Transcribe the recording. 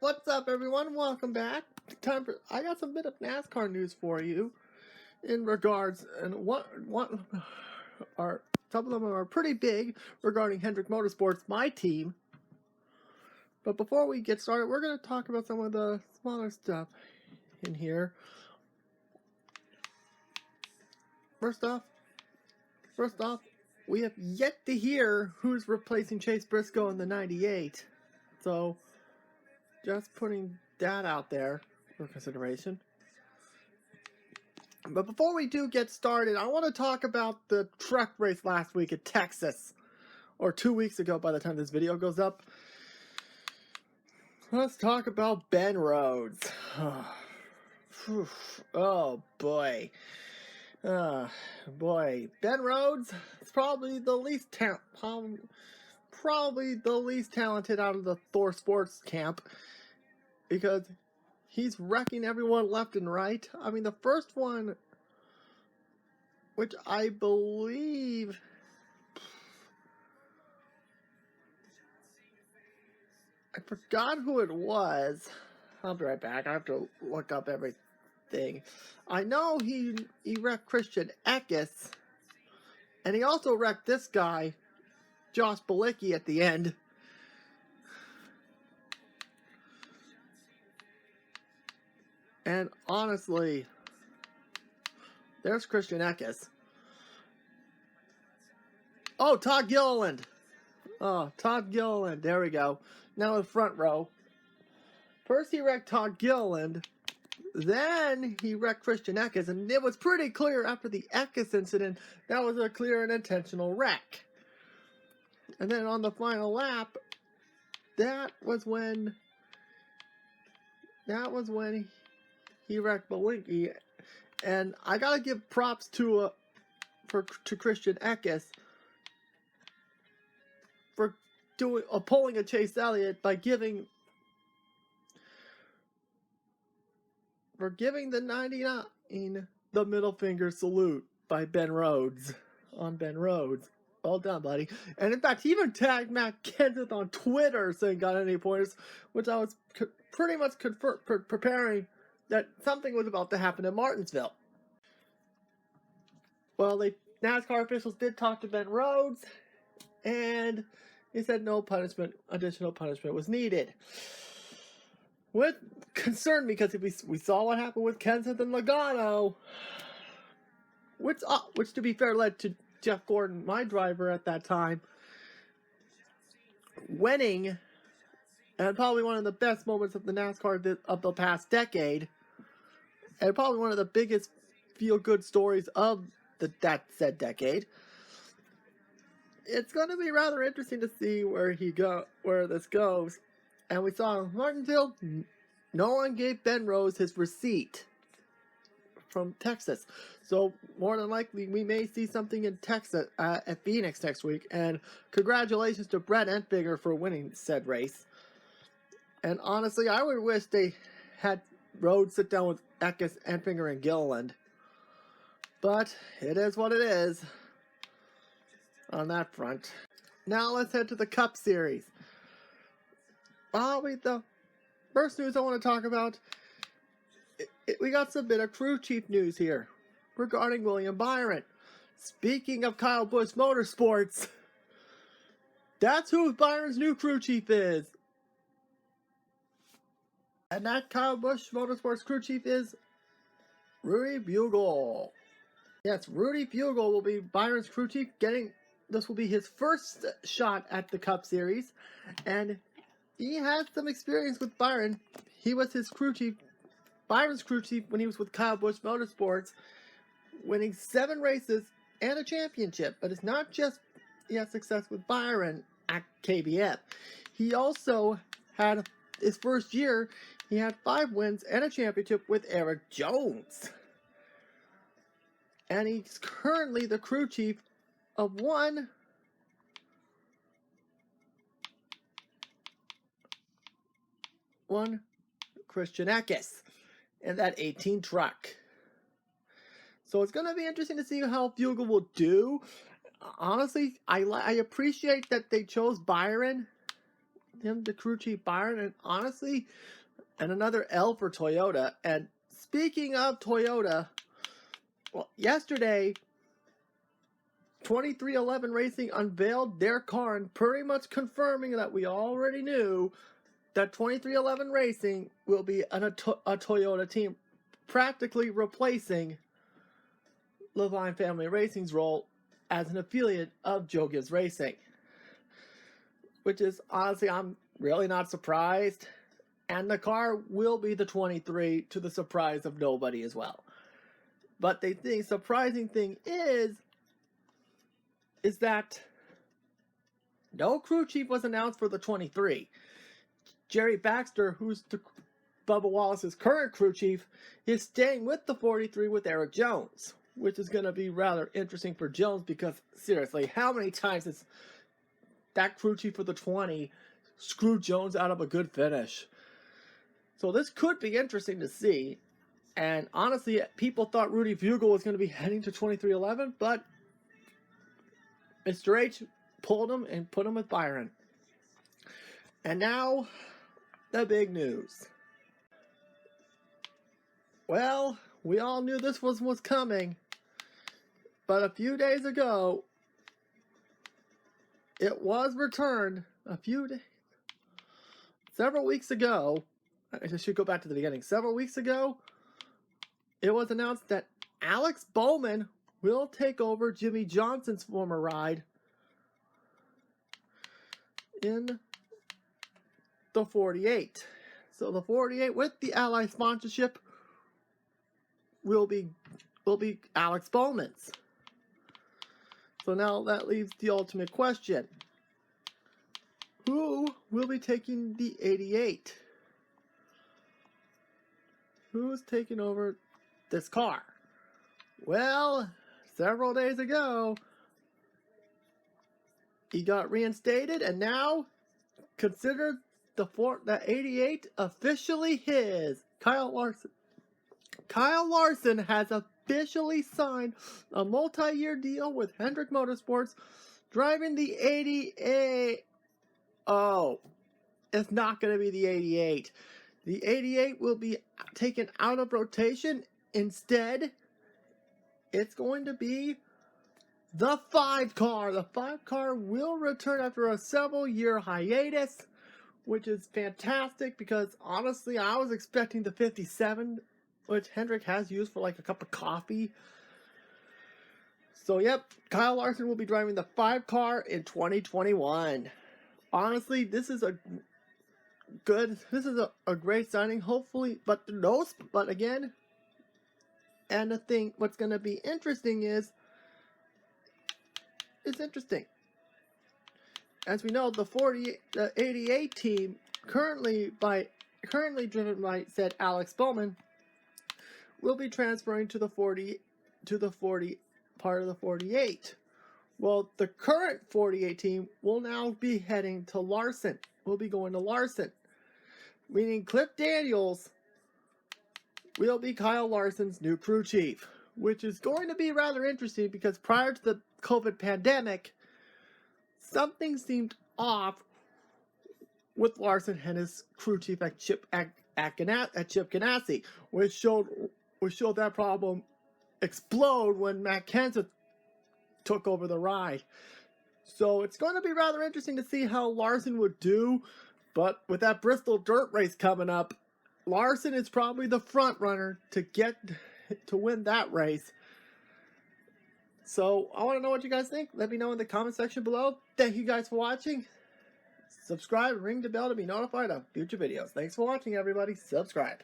What's up, everyone? Welcome back. I got some bit of NASCAR news for you in regards, and some of them are pretty big regarding Hendrick Motorsports, my team. But before we get started, we're going to talk about some of the smaller stuff in here. First off, we have yet to hear who's replacing Chase Briscoe in the 98. So, just putting that out there for consideration. But before we do get started, I want to talk about the truck race last week at Texas. Or 2 weeks ago by the time this video goes up. Let's talk about Ben Rhodes. Oh boy. Ben Rhodes is probably the least talented out of the Thor Sports camp, because he's wrecking everyone left and right. I mean, the first one, which I believe, I forgot who it was. I'll be right back. I have to look up everything. I know he wrecked Christian Eckes, and he also wrecked this guy, Josh Bilicki, at the end. And honestly, there's Christian Eckes. Oh, Todd Gilliland. There we go. Now the front row. First he wrecked Todd Gilliland, then he wrecked Christian Eckes, and it was pretty clear after the Eckes incident that was a clear and intentional wreck. And then on the final lap, that was when he wrecked Bilicki. And I gotta give props to Christian Eckes for pulling a Chase Elliott by giving the 99 the middle finger salute by Ben Rhodes on Ben Rhodes. Well done, buddy. And in fact, he even tagged Matt Kenseth on Twitter saying got any pointers, which I was pretty much preparing that something was about to happen in Martinsville. Well, NASCAR officials did talk to Ben Rhodes, and he said no additional punishment was needed. Which concerned me, because we saw what happened with Kenseth and Logano, which to be fair led to Jeff Gordon, my driver at that time, winning, and probably one of the best moments of the NASCAR of the past decade, and probably one of the biggest feel-good stories of that said decade. It's going to be rather interesting to see where this goes. And we saw in Martinsville, no one gave Ben Rhodes his receipt from Texas. So more than likely, we may see something in Texas at Phoenix next week. And congratulations to Brett Entbinger for winning said race. And honestly, I would wish they had Rhodes sit down with Eckes, Entbinger, and Gilliland. But it is what it is on that front. Now let's head to the Cup Series. The first news I want to talk about, we got some bit of crew chief news here regarding William Byron. Speaking of Kyle Busch Motorsports, that's who Byron's new crew chief is. And that Kyle Busch Motorsports crew chief is Rudy Bugle. Yes, Rudy Bugle will be Byron's crew chief. This will be his first shot at the Cup Series, and he has some experience with Byron. He was Byron's crew chief when he was with Kyle Busch Motorsports, winning 7 races and a championship. But it's not just he had success with Byron at KBF. He also had his first year, he had 5 wins and a championship with Eric Jones. And he's currently the crew chief of one Christian Eckes in that 18 truck. So it's going to be interesting to see how Bugle will do. Honestly, I appreciate that they chose Byron him the crew chief Byron, and honestly, and another L for Toyota. And speaking of Toyota, well, yesterday, 2311 Racing unveiled their car and pretty much confirming that we already knew that 2311 Racing will be a Toyota team, practically replacing Levine Family Racing's role as an affiliate of Joe Gibbs Racing. Which is, honestly, I'm really not surprised. And the car will be the 23, to the surprise of nobody as well. But the surprising thing is that no crew chief was announced for the 23. Jerry Baxter, who's Bubba Wallace's current crew chief, is staying with the 43 with Eric Jones, which is going to be rather interesting for Jones because, seriously, how many times has that crew chief for the 20 screwed Jones out of a good finish? So this could be interesting to see. And honestly, people thought Rudy Bugle was going to be heading to 2311, but Mr. H pulled him and put him with Byron. And now, the big news. Well, we all knew this was coming, but a few days ago, it was returned several weeks ago. I should go back to the beginning. Several weeks ago, it was announced that Alex Bowman will take over Jimmy Johnson's former ride in the 48. So the 48 with the Ally sponsorship will be Alex Bowman's. So now that leaves the ultimate question. Who will be taking the 88? Who's taking over this car? Well, several days ago, he got reinstated, and now considered the 88 officially his. Kyle Larson has officially signed a multi-year deal with Hendrick Motorsports, driving the 88. Oh, it's not going to be the 88. The 88 will be taken out of rotation. Instead, it's going to be the 5 car. The 5 car will return after a several-year hiatus, which is fantastic because, honestly, I was expecting the 57, which Hendrick has used for like a cup of coffee. So, yep, Kyle Larson will be driving the 5 car in 2021. Honestly, this is a great signing, hopefully, but again, and the thing, what's going to be interesting is, it's interesting. As we know, the 88 team, currently driven by said Alex Bowman, will be transferring to the 40 part of the 48. Well, the current 48 team will now be heading to Larson. We'll be going to Larson, meaning Cliff Daniels will be Kyle Larson's new crew chief, which is going to be rather interesting because prior to the COVID pandemic, something seemed off with Larson and his crew chief at Chip Ganassi, which showed that problem explode when Matt Kenseth took over the ride. So it's going to be rather interesting to see how Larson would do, but with that Bristol dirt race coming up, Larson is probably the front runner to win that race. So I want to know what you guys think. Let me know in the comment section below. Thank you guys for watching. Subscribe and ring the bell to be notified of future videos. Thanks for watching, everybody. Subscribe.